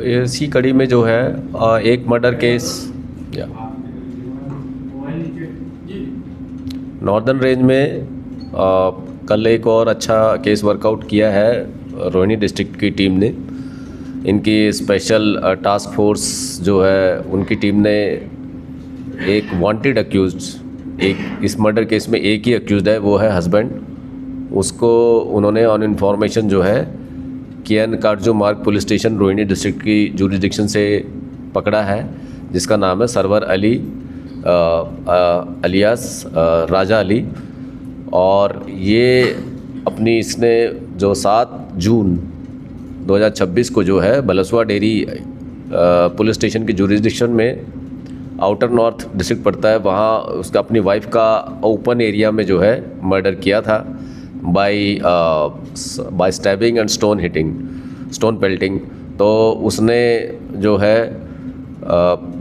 इसी कड़ी में जो है एक मर्डर केस या नॉर्दर्न रेंज में कल एक और अच्छा केस वर्कआउट किया है रोहिणी डिस्ट्रिक्ट की टीम ने। इनकी स्पेशल टास्क फोर्स जो है उनकी टीम ने एक वांटेड अक्यूज्ड, एक इस मर्डर केस में एक ही अक्यूज्ड है, वो है हस्बैंड। उसको उन्होंने ऑन इन्फॉर्मेशन जो है केएन काटजू मार्ग पुलिस स्टेशन रोहिणी डिस्ट्रिक्ट की जुरिडिक्शन से पकड़ा है, जिसका नाम है सरवर अली अलियास राजा अली। और ये अपनी इसने जो 7 जून 2026 को जो है बलसवा डेरी पुलिस स्टेशन की जुरिडिक्शन में, आउटर नॉर्थ डिस्ट्रिक्ट पड़ता है, वहाँ उसका अपनी वाइफ का ओपन एरिया में जो है मर्डर किया था by stabbing and stone pelting. तो उसने जो है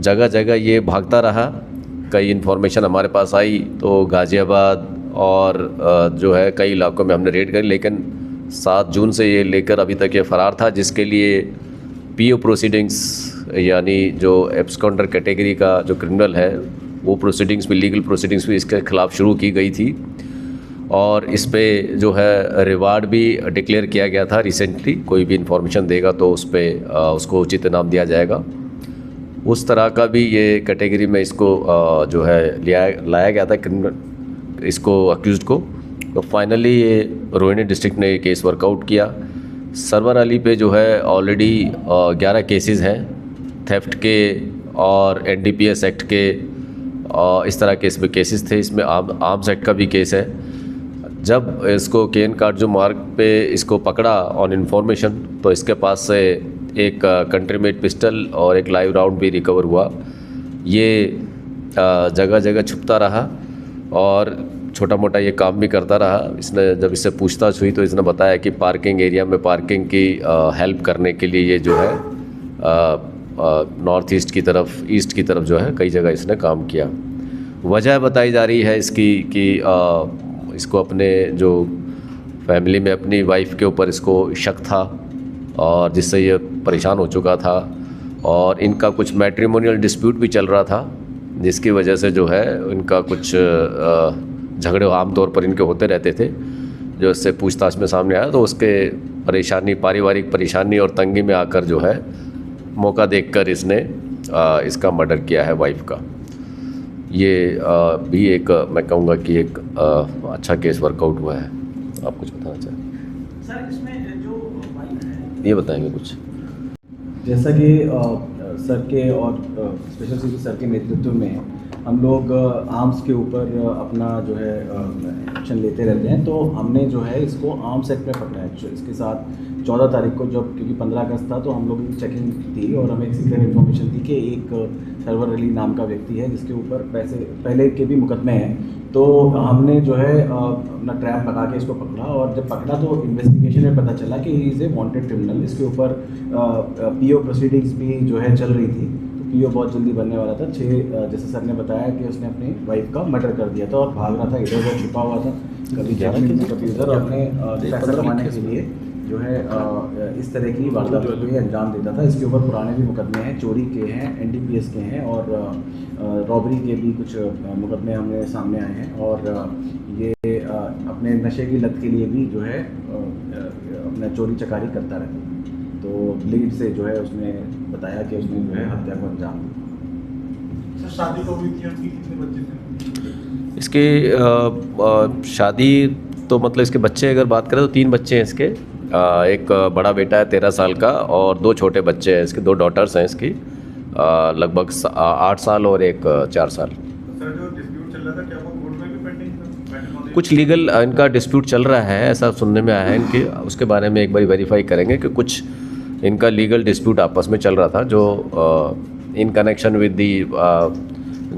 जगह जगह ये भागता रहा। कई इन्फॉर्मेशन हमारे पास आई तो गाज़ियाबाद और जो है कई इलाकों में हमने रेड करी, लेकिन 7 जून से ये लेकर अभी तक ये फ़रार था, जिसके लिए पीओ प्रोसीडिंग्स यानी जो एब्सकॉन्डर कैटेगरी का जो क्रिमिनल है वो प्रोसीडिंग्स भी, लीगल प्रोसीडिंग्स भी इसके ख़िलाफ़ शुरू की गई थी। और इस पे जो है रिवार्ड भी डिक्लेयर किया गया था रिसेंटली। कोई भी इन्फॉर्मेशन देगा तो उस पर उसको उचित इनाम दिया जाएगा। उस तरह का भी ये कैटेगरी में इसको जो है लाया गया था क्रिमिनल, इसको अक्यूज़्ड को। तो फाइनली ये रोहिणी डिस्ट्रिक्ट ने केस वर्कआउट किया। सरवर अली पे जो है ऑलरेडी 11 केसेस हैं थेफ्ट के और एनडीपीएस एक्ट के, इस तरह के इसमें केसेस थे। इसमें आर्म्स एक्ट का भी केस है। जब इसको केएन काटजू मार्ग पे इसको पकड़ा ऑन इन्फॉर्मेशन, तो इसके पास से एक कंट्री मेड पिस्टल और एक लाइव राउंड भी रिकवर हुआ। ये जगह जगह छुपता रहा और छोटा मोटा ये काम भी करता रहा। इसने जब इससे पूछताछ हुई तो इसने बताया कि पार्किंग एरिया में पार्किंग की हेल्प करने के लिए ये जो है नॉर्थ ईस्ट की तरफ, ईस्ट की तरफ जो है कई जगह इसने काम किया। वजह बताई जा रही है इसकी कि इसको अपने जो फैमिली में अपनी वाइफ के ऊपर इसको शक था और जिससे ये परेशान हो चुका था, और इनका कुछ मैट्रिमोनियल डिस्प्यूट भी चल रहा था, जिसकी वजह से जो है इनका कुछ झगड़े आमतौर पर इनके होते रहते थे। जो इससे पूछताछ में सामने आया तो उसके परेशानी, पारिवारिक परेशानी और तंगी में आकर जो है मौका देखकर इसने इसका मर्डर किया है वाइफ का। ये भी एक मैं कहूँगा कि एक अच्छा केस वर्कआउट हुआ है। आप कुछ बताना चाहें सर? इसमें जो वाइफ है ये बताएंगे कुछ? जैसा कि सर के और स्पेशल सीपी सर के नेतृत्व में हम लोग आर्म्स के ऊपर अपना जो है एक्शन लेते रहते हैं, तो हमने जो है इसको आर्म्स एक्ट में पकड़ा है। इसके साथ 14 तारीख को जब, क्योंकि 15 अगस्त था, तो हम लोगों की चेकिंग थी और हमें एक सीक्रेट इन्फॉर्मेशन थी कि एक सरवर अली नाम का व्यक्ति है जिसके ऊपर पैसे पहले के भी मुकदमे हैं। तो हमने जो है अपना ट्रैप लगा के इसको पकड़ा, और जब पकड़ा तो इन्वेस्टिगेशन में पता चला कि he is a wanted criminal. इसके ऊपर पीओ प्रोसीडिंग्स भी जो है चल रही थी, तो पीओ बहुत जल्दी बनने वाला था। 6 जैसे सर ने बताया कि उसने अपनी वाइफ का मर्डर कर दिया था और भाग रहा था, इधर उधर छुपा हुआ था, कभी कभी उधर, अपने पैसा कमाने के लिए जो है इस तरह की वारदातों को अंजाम देता था। इसके ऊपर पुराने भी मुकदमे हैं, चोरी के हैं, एनडीपीएस के हैं और रॉबरी के भी कुछ मुकदमे हमें सामने आए हैं। और ये अपने नशे की लत के लिए भी जो है अपना चोरी चकारी करता रहता है। तो लीड से जो है उसने बताया कि उसने जो है हत्या को अंजाम दिया। सर, शादी तो हुई थी, उनकी कितने बच्चे थे? इसके शादी तो मतलब इसके बच्चे अगर बात करें तो 3 बच्चे हैं इसके। एक बड़ा बेटा है 13 साल का और 2 छोटे बच्चे हैं इसके, 2 डॉटर्स हैं इसकी, लगभग 8 साल और एक 4 साल। सर, जो डिस्प्यूट चल रहा था क्या वो कोर्ट में भी पेंडिंग था? कुछ लीगल इनका डिस्प्यूट चल रहा है, ऐसा सुनने में आया है इनके। उसके बारे में एक बार वेरीफाई करेंगे कि कुछ इनका लीगल डिस्प्यूट आपस में चल रहा था, जो इन कनेक्शन विद दी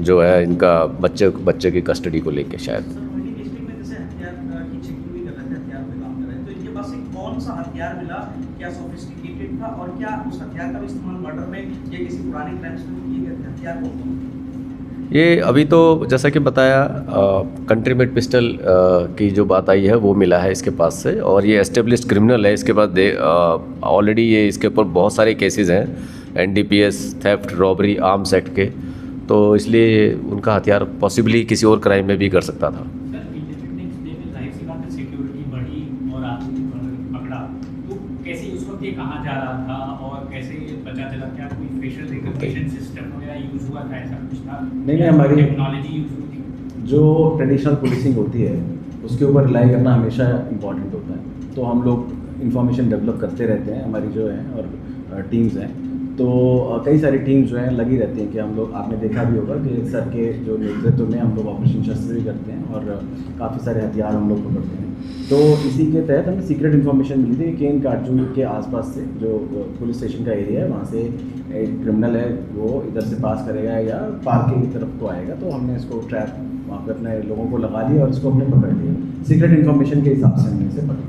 जो है इनका बच्चे की कस्टडी को लेके शायद। सर, रोहिणी डिस्ट्रिक्ट में जैसे हथियार की चेकिंग भी कर रहे थे, हथियार पे काम कर रहे थे, तो इनके पास से कौन सा हथियार मिला? क्या सोफिस्टिकेटेड था? और क्या उस हथियार का इस्तेमाल मर्डर में या किसी पुराने क्राइम्स में किए गए थे? हथियार कौन था? ये अभी तो जैसा कि बताया कंट्री मेड पिस्टल की जो बात आई है वो मिला है इसके पास से, और ये एस्टेब्लिश्ड क्रिमिनल है। इसके बाद ऑलरेडी ये इसके ऊपर बहुत सारे केसेस हैं, NDPS, theft, robbery, arms act के, तो इसलिए उनका हथियार पॉसिबली किसी और क्राइम में भी कर सकता था। सर, इंडिपेंडेंस डे में जाहिर सी बात है सिक्योरिटी बढ़ी और आदमी पकड़ा, तो कैसे उस वक्त ये कहाँ जा रहा था और कैसे पता चला? क्या कोई फेशियल रिकग्निशन सिस्टम वगैरह यूज हुआ था, ऐसा कुछ था? नहीं, हमारी टेक्नोलॉजी यूज हुई थी? जो ट्रेडिशनल पुलिसिंग होती है उसके ऊपर रिलाई करना हमेशा इम्पॉर्टेंट होता है, तो हम लोग इंफॉर्मेशन डेवलप करते रहते हैं, हमारी जो है और टीम्स हैं, तो कई सारी टीम्स जो हैं लगी रहती हैं कि हम लोग, आपने देखा भी होगा कि सर के जो नेतृत्व में हम लोग ऑपरेशन शस्त्र भी करते हैं और काफ़ी सारे हथियार हम लोग पकड़ते हैं। तो इसी के तहत हमें सीक्रेट इन्फॉर्मेशन मिली थी कि केन काटजू के आसपास से जो पुलिस स्टेशन का एरिया है वहाँ से एक क्रिमिनल है, वो इधर से पास करेगा या पार्किंग की तरफ को आएगा, तो हमने इसको ट्रैप वहाँ पे अपने लोगों को लगा लिया और इसको हमने पकड़ लिया। सीक्रेट इन्फॉर्मेशन के हिसाब से हमने इसे पकड़ा।